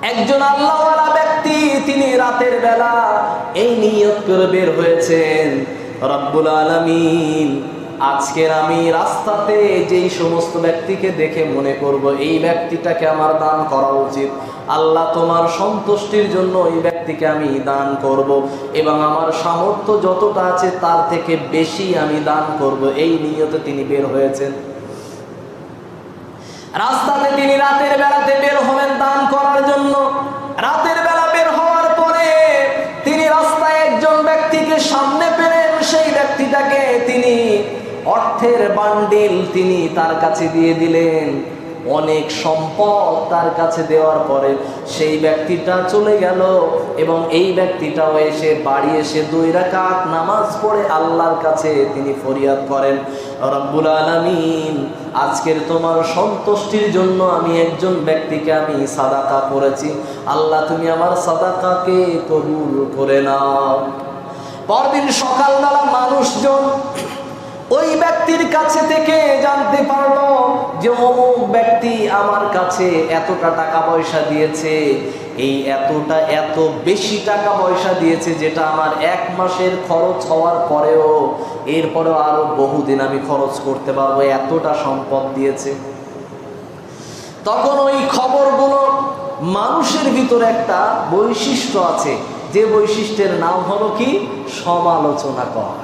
একজন আল্লাহওয়ালা ব্যক্তি তিনি রাতের বেলা এই নিয়ত করে বের হয়েছেন, রব্বুল আলামিন আজকের আমি রাস্তাতে যেই সমস্ত ব্যক্তিকে দেখে মনে করব এই ব্যক্তিটাকে আমার দান করা উচিত, আল্লাহ তোমার সন্তুষ্টির জন্য এই ব্যক্তিকে আমি দান করব এবং আমার সামর্থ্য যতটা আছে তার থেকে বেশি আমি দান করব, এই নিয়তে তিনি বের হয়েছেন। রাস্তাতে তিনি রাতের বেলাতে বের হলেন দান করার জন্য। রাতের বেলা বের হওয়ার পরে তিনি রাস্তায় একজন ব্যক্তিকে সামনে পেলেন। সেই ব্যক্তিটাকে তিনি অর্থের বান্ডিল তিনি তার কাছে দিয়ে দিলেন। অনেক সম্পদ তার কাছে দেওয়ার পরে সেই ব্যক্তিটা চলে গেল এবং এই ব্যক্তিটাও এসে বাড়ি এসে 2 রাকাত নামাজ পড়ে আল্লাহর কাছে তিনি ফরিয়াদ করেন, রব্বুল আলামিন আজকের তোমার সন্তুষ্টির জন্য আমি একজন ব্যক্তিকে আমি সাদাকা করেছি, আল্লাহ তুমি আমার সাদাকাকে কবুল করে নাও। পরদিন সকালবেলা মানুষজন ওই ব্যক্তির কাছে থেকে জানতে পারলো যে অমুক ব্যক্তি আমার কাছে এতটা টাকা পয়সা দিয়েছে, এই এত বেশি টাকা পয়সা দিয়েছে যেটা আমার 1 মাসের খরচ হওয়ার পরেও এরপরেও আরো বহুদিন আমি খরচ করতে পারবো, এতটা সম্পদ দিয়েছে। তখন ওই খবরগুলো মানুষের ভিতরে একটা বৈশিষ্ট্য আছে, যে বৈশিষ্ট্যের নাম হলো কি সমালোচনা করা।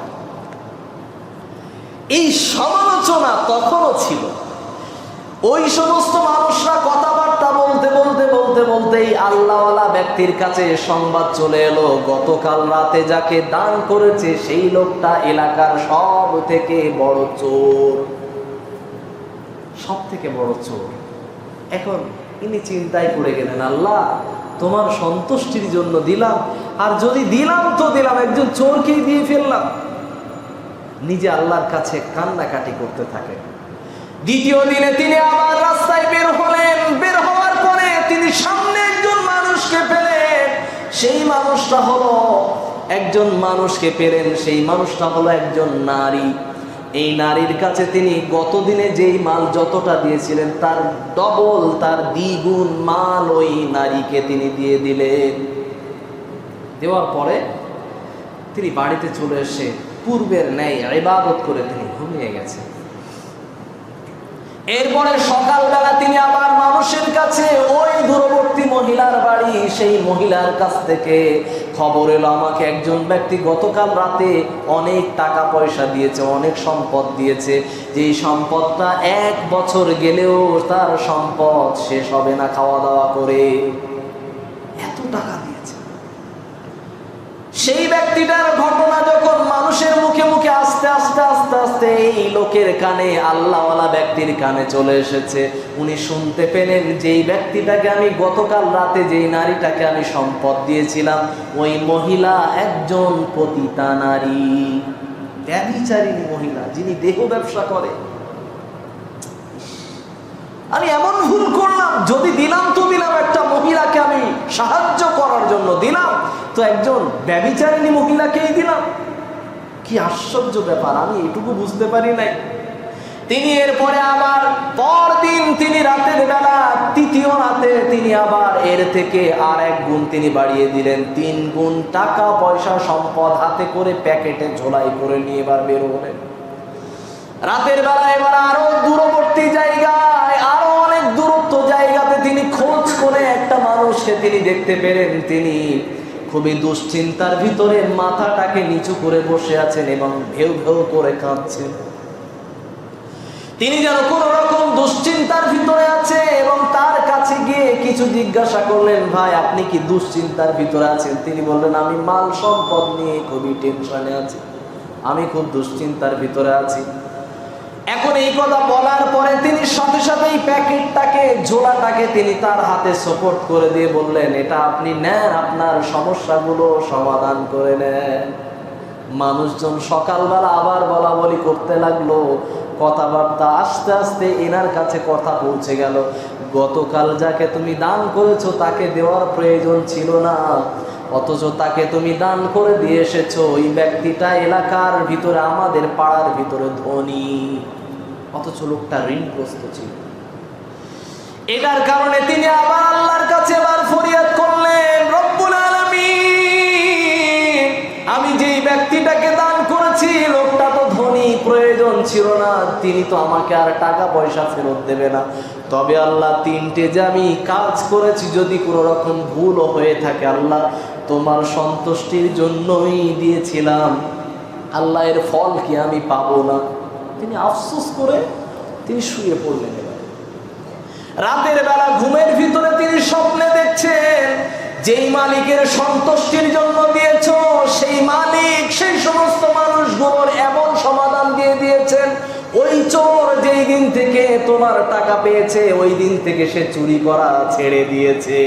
এই সমালোচনা তখনও ছিল। ওই সমস্ত মানুষরা কথাবার্তা বলতে এই আল্লাহওয়ালা ব্যক্তির কাছে সংবাদ চলে এলো, গতকাল রাতে যাকে দান করেছে সেই লোকটা এলাকার সব থেকে বড় চোর, সব থেকে বড় চোর। এখন ইনি চিন্তায় পড়ে গেলেন, আল্লাহ তোমার সন্তুষ্টির জন্য দিলাম, আর যদি দিলাম তো দিলাম, একজন চোরকেই দিয়ে ফেললাম। নিজে আল্লাহর কাছে কান্নাকাটি করতে থাকে। দ্বিতীয় দিনে তিনি আবার রাস্তায় বের হলেন। বের হওয়ার পরে তিনি সামনে একজন মানুষকে পেলেন। সেই মানুষটা হলো একজন নারী। এই নারীর কাছে তিনি গতদিনে যেই মাল যতটা দিয়েছিলেন তার ডবল, তার দ্বিগুণ মাল ওই নারীকে তিনি দিয়ে দিলেন। দেওয়ার পরে তিনি বাড়িতে চলে এসে পূর্বের ন্যায় ইবাদত করে তিনি ঘুমিয়ে গেছেন। এরপরে সকালবেলা তিনি আবার মানুষের কাছে, ওই দূরবর্তী মহিলার বাড়ি, সেই মহিলার কাছ থেকে খবর এলো আমাকে একজন ব্যক্তি গতকাল রাতে অনেক টাকা পয়সা দিয়েছে, অনেক সম্পদ দিয়েছে, যেই সম্পদটা 1 বছর গেলেও তার সম্পদ শেষ হবে না খাওয়া দাওয়া করে, এত টাকা দিয়েছে। সেই ব্যক্তিটার ঘটনা যখন মানুষের মুখে মুখে আস্তে আস্তে এই লোকের কানে, আল্লাহওয়ালা ব্যক্তির কানে চলে এসেছে, উনি শুনতে পেলেন যেই ব্যক্তিটাকে আমি গতকাল রাতে যেই নারীটাকে আমি সম্পদ দিয়েছিলাম ওই মহিলা একজন পতিতা নারী, ব্যভিচারিণী মহিলা, যিনি দেহ ব্যবসা করে। আমি এমন ভুল করলাম, যদি দিলাম তো দিলাম, একটা মহিলাকে আমি সাহায্য করার জন্য দিলাম, তো একজন ব্যভিচারিণী মহিলাকেই দিলাম। কি আশ্চর্য ব্যাপার, আমি এটুকু বুঝতে পারি নাই। তিনি এরপরে আবার পরদিন তিনি রাতের বেলা, তৃতীয় রাতে তিনি আবার এর থেকে আর 1 গুণ তিনি বাড়িয়ে দিলেন। 3 গুণ টাকা পয়সা সম্পদ হাতে করে প্যাকেটে ঝোলাই করে নিয়ে এবার বের হলেন। রাতের বেলা এবার আরো দূরবর্তী জায়গায়, আরো অনেক দূরত্ব জায়গাতে তিনি খোঁজ করে একটা মানুষকে তিনি দেখতে পেলেন। তিনি খুবই দুশ্চিন্তার ভিতরে মাথাটাকে নিচু করে বসে আছেন এবং ভেউ ভেউ করে কাঁদছেন। তিনি যেন কোন রকম দুশ্চিন্তার ভিতরে আছে এবং তার কাছে গিয়ে কিছু জিজ্ঞাসা করলেন, ভাই আপনি কি দুশ্চিন্তার ভিতরে আছেন? তিনি বললেন, আমি মাল সম্পদ নিয়ে খুবই টেনশনে আছি, আমি খুব দুশ্চিন্তার ভিতরে আছি। এখন এই কথা বলার পরে তিনি সাথে সাথে এই প্যাকেটটাকে, ঝোলাটাকে তিনি তার হাতে সাপোর্ট করে দিয়ে বললেন, এটা আপনি নেন, আপনার সমস্যাগুলো সমাধান করে নেন। মানুষজন সকালবেলা আবার বলা বলি করতে লাগলো, কথাবার্তা আস্তে আস্তে এনার কাছে কথা পৌঁছে গেল, গতকাল যাকে তুমি দান করেছো তাকে দেওয়ার প্রয়োজন ছিল না, অথচ তাকে তুমি দান করে দিয়ে এসেছো। ওই ব্যক্তিটা এলাকার ভিতরে, আমাদের পাড়ার ভিতরে ধনী, অথচ লোকটা ঋণগ্রস্ত ছিল। এটার কারণে তিনি আবার আল্লাহর কাছে এবার ফরিয়াদ করলেন, রব্বুল আলামিন, আমি যেই ব্যক্তিটাকে দান করেছি লোকটা তো ধনী, প্রয়োজন ছিল না, তিনি তো আমাকে আর টাকা পয়সা ফেরত দেবে না। তবে আল্লাহ, তিনটে যে আমি কাজ করেছি যদি কোনো রকম ভুলও হয়ে থাকে আল্লাহ তোমার সন্তুষ্টির জন্যই দিয়েছিলাম, আল্লাহ এর ফল কি আমি পাবো না? তিনি আফসোস করে তিনি শুয়ে পড়লেন। রাতের বেলা ঘুমের ভিতরে তিনি স্বপ্নে দেখছেন, যেই মালিকের সন্তুষ্টির জন্য দিয়েছ সেই মালিক সেই সমস্ত মানুষগুলোর এমন সমাধান দিয়ে দিয়েছেন, ওই চোর যেই দিন থেকে তোমার টাকা পেয়েছে ওই দিন থেকে সে চুরি করা ছেড়ে দিয়েছে।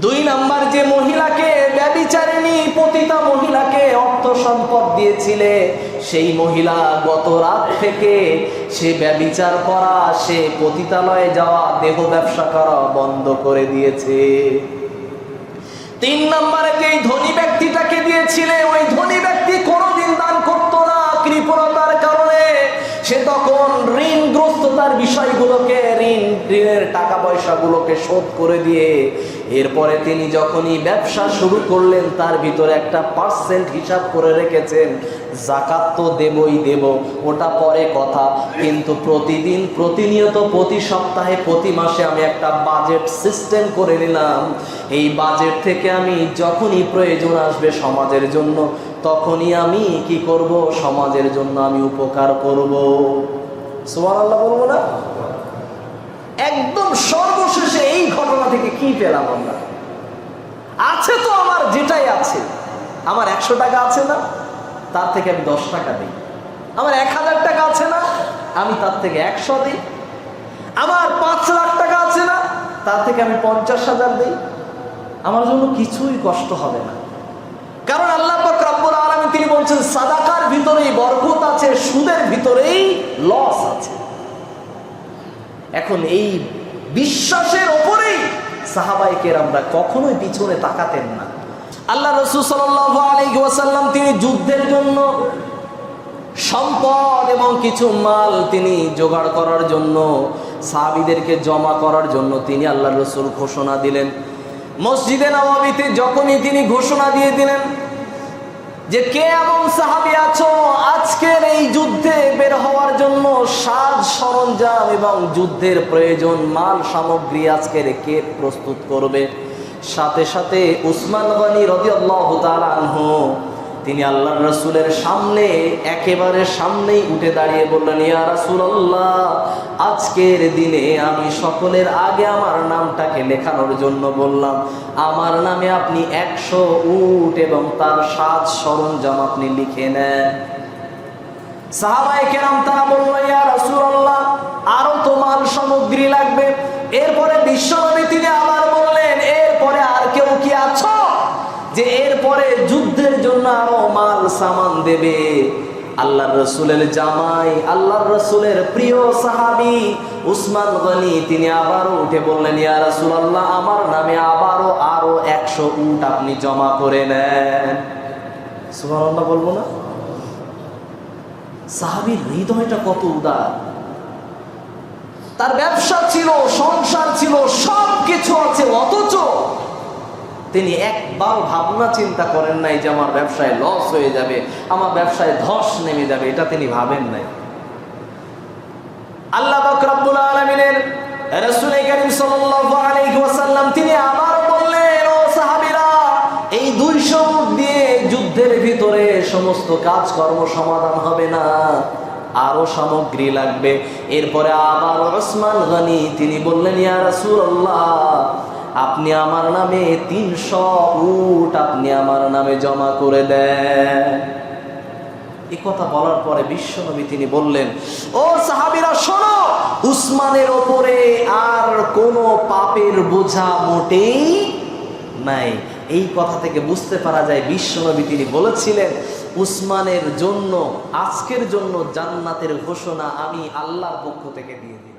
2 নাম্বার, যে মহিলাকে ব্যভিচারিণী পতিতা মহিলাকে অর্থ সম্পদ দিয়েছিলে সেই মহিলা গত রাত থেকে সে ব্যভিচার করা, সে পতিতালয়ে যাওয়া, দেহ ব্যবসা করা বন্ধ করে দিয়েছে। 3 নম্বরে যেই ধনী ব্যক্তিটাকে দিয়েছিলে ওই ধনী ব্যক্তি কোনোদিন দান করতো না, কৃপণতার কারণে সে তখন ঋণগ্রস্ততার বিষয়গুলোকে, ঋণের টাকা পয়সাগুলোকে শোধ করে দিয়ে এরপরে তিনি যখনই ব্যবসা শুরু করলেন তার ভিতরে একটা % হিসাব করে রেখেছেন, যাকাত তো দেবই দেব, ওটা পরে কথা, কিন্তু প্রতিদিন প্রতিনিয়ত প্রতি সপ্তাহে প্রতি মাসে আমি একটা বাজেট সিস্টেম করে নিলাম, এই বাজেট থেকে আমি যখনই প্রয়োজন আসবে সমাজের জন্য তখনই আমি কি করব, সমাজের জন্য আমি উপকার করব। সুবহানাল্লাহ বলবো না? একদম সর্বশেষে এই ঘটনা থেকে কি পেলাম আমরা? আছে তো আমার যেটাই আছে, আমার 100 টাকা আছে না, তার থেকে আমি 10 টাকা দিই। আমার 1000 টাকা আছে না, আমি তার থেকে 100 দিই। আমার 5 লাখ টাকা আছে না, তার থেকে আমি 50,000 দিই। আমার জন্য কিছুই কষ্ট হবে না, কারণ আল্লাহ পাক রব্বুল আলামিন তিনি বলছেন সাদাকার ভিতরেই বরকত আছে, সুদের ভিতরেই লস আছে। এখন এই বিশ্বাসের উপরেই সাহাবায়ে কেরামরা কখনোই পিছনে তাকাতেন না। আল্লাহ রাসূল সাল্লাল্লাহু আলাইহি ওয়াসাল্লাম তিনি যুদ্ধের জন্য সম্পদ এবং কিছু মাল তিনি জোগাড় করার জন্য, সাহাবীদেরকে জমা করার জন্য তিনি আল্লাহ রাসূল ঘোষণা দিলেন। মসজিদে নববীতে যখনই তিনি ঘোষণা দিয়ে দিলেন যে কে এমন সাহাবী আছো আজকের এই যুদ্ধে বের হওয়ার জন্য সাজ সরঞ্জাম এবং যুদ্ধের প্রয়োজন মাল সামগ্রী আজকের কে প্রস্তুত করবে, সাথে সাথে উসমান গনি রাদিয়াল্লাহু তাআলা আনহু তিনি আল্লাহর রাসূলের সামনে একেবারে সামনেই উঠে দাঁড়িয়ে বললেন, ইয়া রাসূলুল্লাহ, আজকের দিনে আমি সকলের আগে আমার নামটাকে লেখানোর জন্য বললাম, আমার নামে আপনি 100 উট এবং তার সাজ সরঞ্জাম আপনি লিখে নেন। সাহাবায়ে কেরাম তারা বলল, ইয়া রাসূলুল্লাহ, আরো তো মাল সামগ্রী লাগবে। এরপরে বিশ্বনবী তিনি আবার বললেন, এরপরে আর কেউ কি আছো যে এরপরে যুদ্ধের জন্য আরো মাল সামান দেবে? আল্লাহর রাসূলের জামাই, আল্লাহর রাসূলের প্রিয় সাহাবী উসমান গনি তিনি আবারও উঠে বললেন, ইয়া রাসূলুল্লাহ, আমার নামে আবারও আরো 100 উট আপনি জমা করে নেন। সুবহানাল্লাহ বলবো না? সাহাবীর হৃদয়টা কত উদার, তার ব্যবসা ছিল, সংসার ছিল, সব কিছু আছে, অথচ তিনি একবার ভাবনা চিন্তা করেন নাই যে আমার ব্যবসায় লস হয়ে যাবে, আমার ব্যবসায় ধস নেমে যাবে, এটা তিনি ভাবেন নাই। আল্লাহ পাক রব্বুল আলামিনের রাসূল কারীম সাল্লাল্লাহু আলাইহি ওয়াসাল্লাম তিনি আবার বললেন, ও সাহাবীরা, এই 200 উট দিয়ে যুদ্ধের ভিতরে সমস্ত কাজকর্ম সমাধান হবে না, আরো সামগ্রী লাগবে। এরপরে আবার উসমান গনি তিনি বললেন, ইয়া রাসূলুল্লাহ, আপনি আমার নামে 300 উট আপনি আমার নামে জমা করে দেন। এই কথা বলার পরে বিশ্বনবী তিনি বললেন, ও সাহাবীরা শোনো, উসমানের ওপরে আর কোনো পাপের বোঝা মোটেই নাই। এই কথা থেকে বুঝতে পারা যায় বিশ্বনবী তিনি বলেছিলেন, উসমানের জন্য আজকের জন্য জান্নাতের ঘোষণা আমি আল্লাহর পক্ষ থেকে দিয়ে দিই।